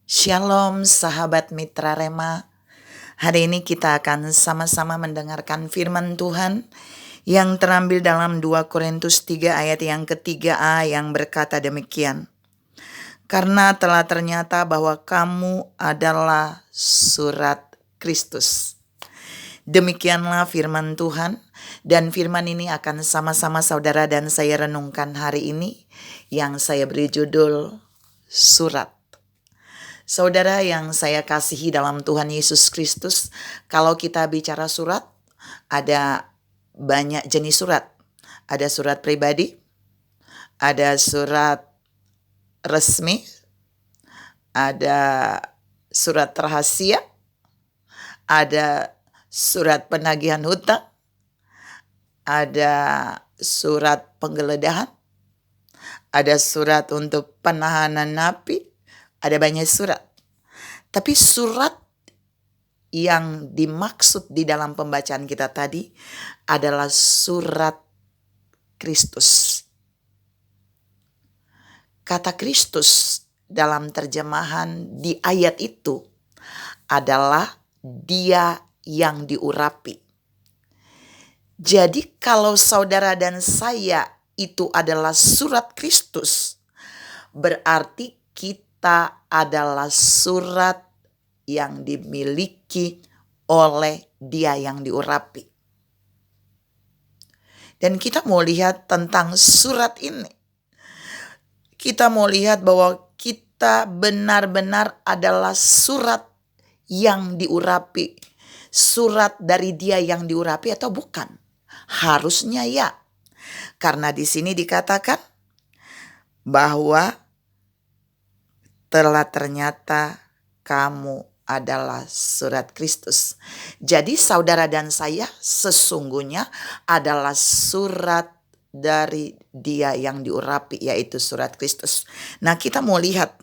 Shalom sahabat Mitra Rema. Hari ini kita akan sama-sama mendengarkan firman Tuhan yang terambil dalam 2 Korintus 3 ayat yang ketiga a yang berkata demikian. Karena telah ternyata bahwa kamu adalah surat Kristus. Demikianlah firman Tuhan, dan firman ini akan sama-sama saudara dan saya renungkan hari ini yang saya beri judul surat. Saudara yang saya kasihi dalam Tuhan Yesus Kristus, kalau kita bicara surat, ada banyak jenis surat. Ada surat pribadi, ada surat resmi, ada surat rahasia, ada surat penagihan hutang, ada surat penggeledahan, ada surat untuk penahanan napi, ada banyak surat. Tapi surat yang dimaksud di dalam pembacaan kita tadi adalah surat Kristus. Kata Kristus dalam terjemahan di ayat itu adalah Dia yang diurapi. Jadi kalau saudara dan saya itu adalah surat Kristus, berarti kita adalah surat yang dimiliki oleh Dia yang diurapi. Dan kita mau lihat tentang surat ini. Kita mau lihat bahwa kita benar-benar adalah surat yang diurapi. Surat dari Dia yang diurapi atau bukan? Harusnya ya. Karena di sini dikatakan bahwa telah ternyata kamu adalah surat Kristus. Jadi saudara dan saya sesungguhnya adalah surat dari Dia yang diurapi, yaitu surat Kristus. Nah, kita mau lihat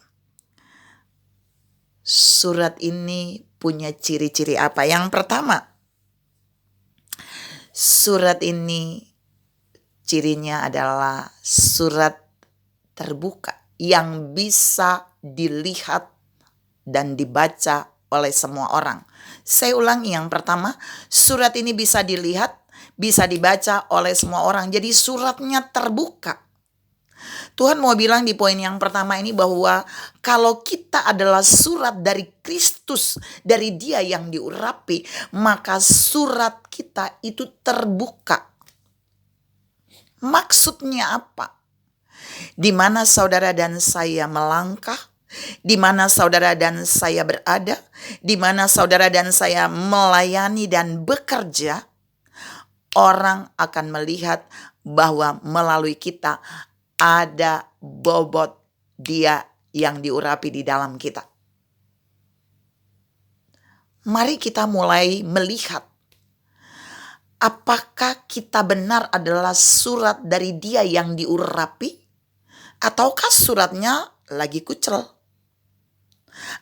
surat ini punya ciri-ciri apa. Yang pertama, surat ini cirinya adalah surat terbuka yang bisa dilihat dan dibaca oleh semua orang. Saya ulangi, yang pertama, surat ini bisa dilihat, bisa dibaca oleh semua orang. Jadi suratnya terbuka. Tuhan mau bilang di poin yang pertama ini bahwa kalau kita adalah surat dari Kristus, dari Dia yang diurapi, maka surat kita itu terbuka. Maksudnya apa? Di mana saudara dan saya melangkah, di mana saudara dan saya berada, di mana saudara dan saya melayani dan bekerja, orang akan melihat bahwa melalui kita ada bobot Dia yang diurapi di dalam kita. Mari kita mulai melihat apakah kita benar adalah surat dari Dia yang diurapi, ataukah suratnya lagi kucel,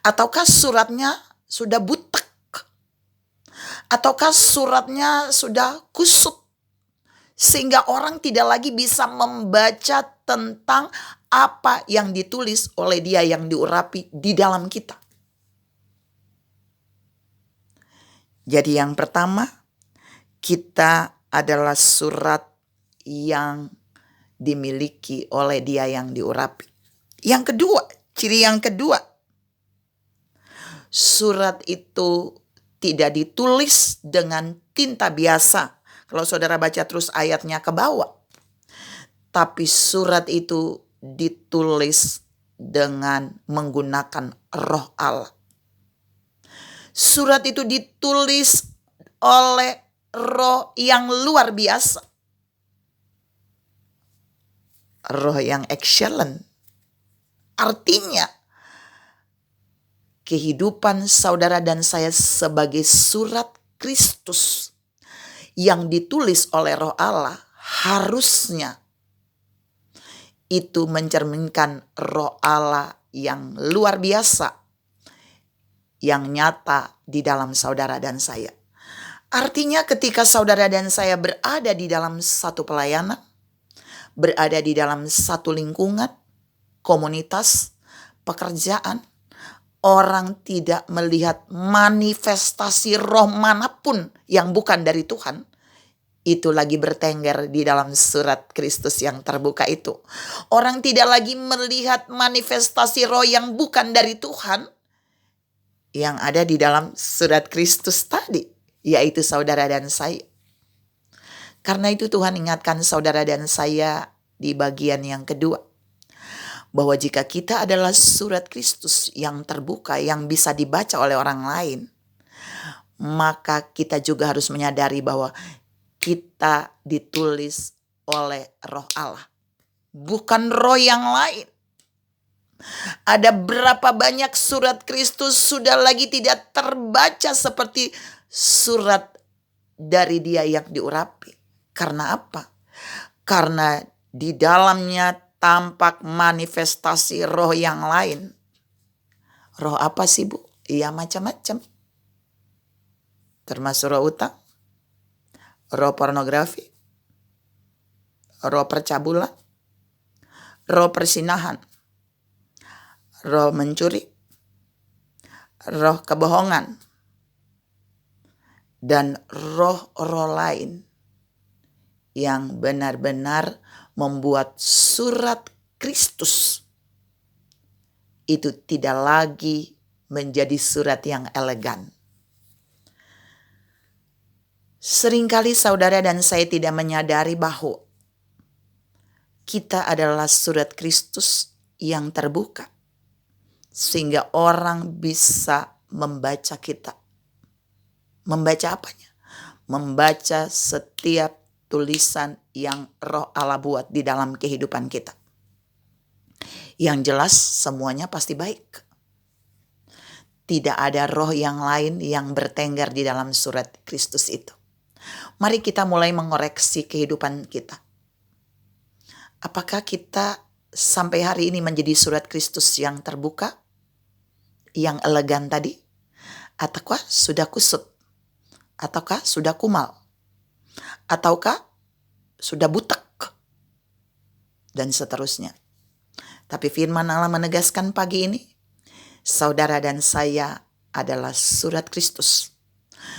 ataukah suratnya sudah butek, ataukah suratnya sudah kusut, sehingga orang tidak lagi bisa membaca tentang apa yang ditulis oleh Dia yang diurapi di dalam kita. Jadi yang pertama, kita adalah surat yang dimiliki oleh Dia yang diurapi. Yang kedua, ciri yang kedua, surat itu tidak ditulis dengan tinta biasa. Kalau saudara baca terus ayatnya ke bawah. Tapi surat itu ditulis dengan menggunakan Roh Allah. Surat itu ditulis oleh Roh yang luar biasa. Roh yang excellent. Artinya, kehidupan saudara dan saya sebagai surat Kristus yang ditulis oleh Roh Allah harusnya itu mencerminkan Roh Allah yang luar biasa, yang nyata di dalam saudara dan saya. Artinya ketika saudara dan saya berada di dalam satu pelayanan, berada di dalam satu lingkungan, komunitas, pekerjaan, orang tidak melihat manifestasi roh manapun yang bukan dari Tuhan, itu lagi bertengger di dalam surat Kristus yang terbuka itu. Orang tidak lagi melihat manifestasi roh yang bukan dari Tuhan, yang ada di dalam surat Kristus tadi, yaitu saudara dan saya. Karena itu Tuhan ingatkan saudara dan saya di bagian yang kedua, bahwa jika kita adalah surat Kristus yang terbuka, yang bisa dibaca oleh orang lain, maka kita juga harus menyadari bahwa kita ditulis oleh roh Allah, bukan roh yang lain. Ada berapa banyak surat Kristus sudah lagi tidak terbaca seperti surat dari Dia yang diurapi. Karena apa? Karena di dalamnya tampak manifestasi roh yang lain. Roh apa sih, Bu? Iya, macam-macam. Termasuk roh utang, roh pornografi, roh percabulan, roh persinahan, roh mencuri, roh kebohongan, dan roh-roh lain yang benar-benar membuat surat Kristus itu tidak lagi menjadi surat yang elegan. Seringkali saudara dan saya tidak menyadari bahwa kita adalah surat Kristus yang terbuka, sehingga orang bisa membaca kita. Membaca apanya? Membaca setiap tulisan yang roh Allah buat di dalam kehidupan kita. Yang jelas semuanya pasti baik. Tidak ada roh yang lain yang bertengger di dalam surat Kristus itu. Mari kita mulai mengoreksi kehidupan kita. Apakah kita sampai hari ini menjadi surat Kristus yang terbuka, yang elegan tadi? Ataukah sudah kusut? Ataukah sudah kumal? Ataukah sudah butek? Dan seterusnya. Tapi firman Allah menegaskan pagi ini, saudara dan saya adalah surat Kristus.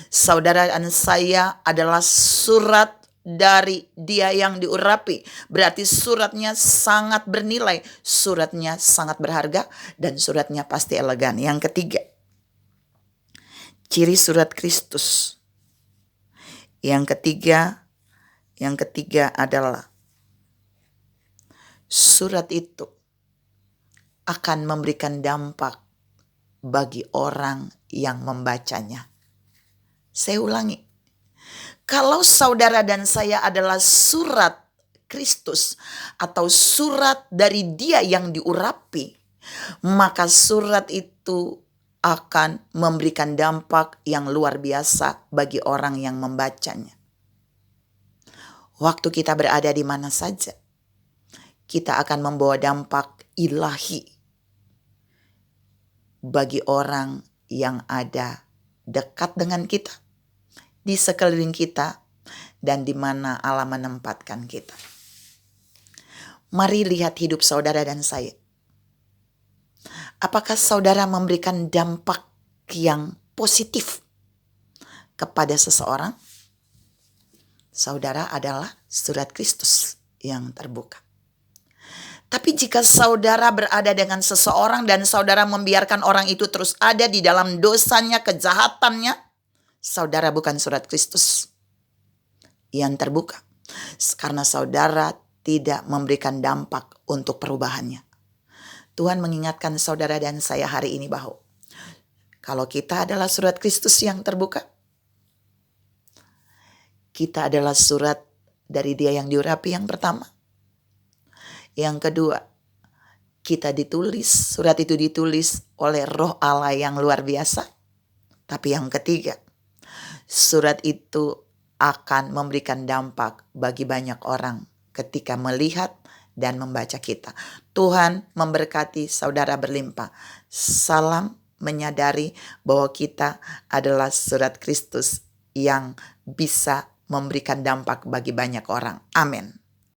Saudara dan saya adalah surat dari Dia yang diurapi. Berarti suratnya sangat bernilai, suratnya sangat berharga, dan suratnya pasti elegan. Yang ketiga, ciri surat Kristus. Yang ketiga adalah surat itu akan memberikan dampak bagi orang yang membacanya. Saya ulangi, kalau saudara dan saya adalah surat Kristus atau surat dari Dia yang diurapi, maka surat itu akan memberikan dampak yang luar biasa bagi orang yang membacanya. Waktu kita berada di mana saja, kita akan membawa dampak ilahi bagi orang yang ada dekat dengan kita, di sekeliling kita, dan di mana Allah menempatkan kita. Mari lihat hidup saudara dan saya. Apakah saudara memberikan dampak yang positif kepada seseorang? Saudara adalah surat Kristus yang terbuka. Tapi jika saudara berada dengan seseorang dan saudara membiarkan orang itu terus ada di dalam dosanya, kejahatannya, saudara bukan surat Kristus yang terbuka. Karena saudara tidak memberikan dampak untuk perubahannya. Tuhan mengingatkan saudara dan saya hari ini bahwa kalau kita adalah surat Kristus yang terbuka, kita adalah surat dari Dia yang diurapi yang pertama. Yang kedua, kita ditulis, surat itu ditulis oleh roh Allah yang luar biasa. Tapi yang ketiga, surat itu akan memberikan dampak bagi banyak orang ketika melihat dan membaca kita. Tuhan memberkati saudara berlimpah. Salam menyadari bahwa kita adalah surat Kristus yang bisa memberikan dampak bagi banyak orang. Amin.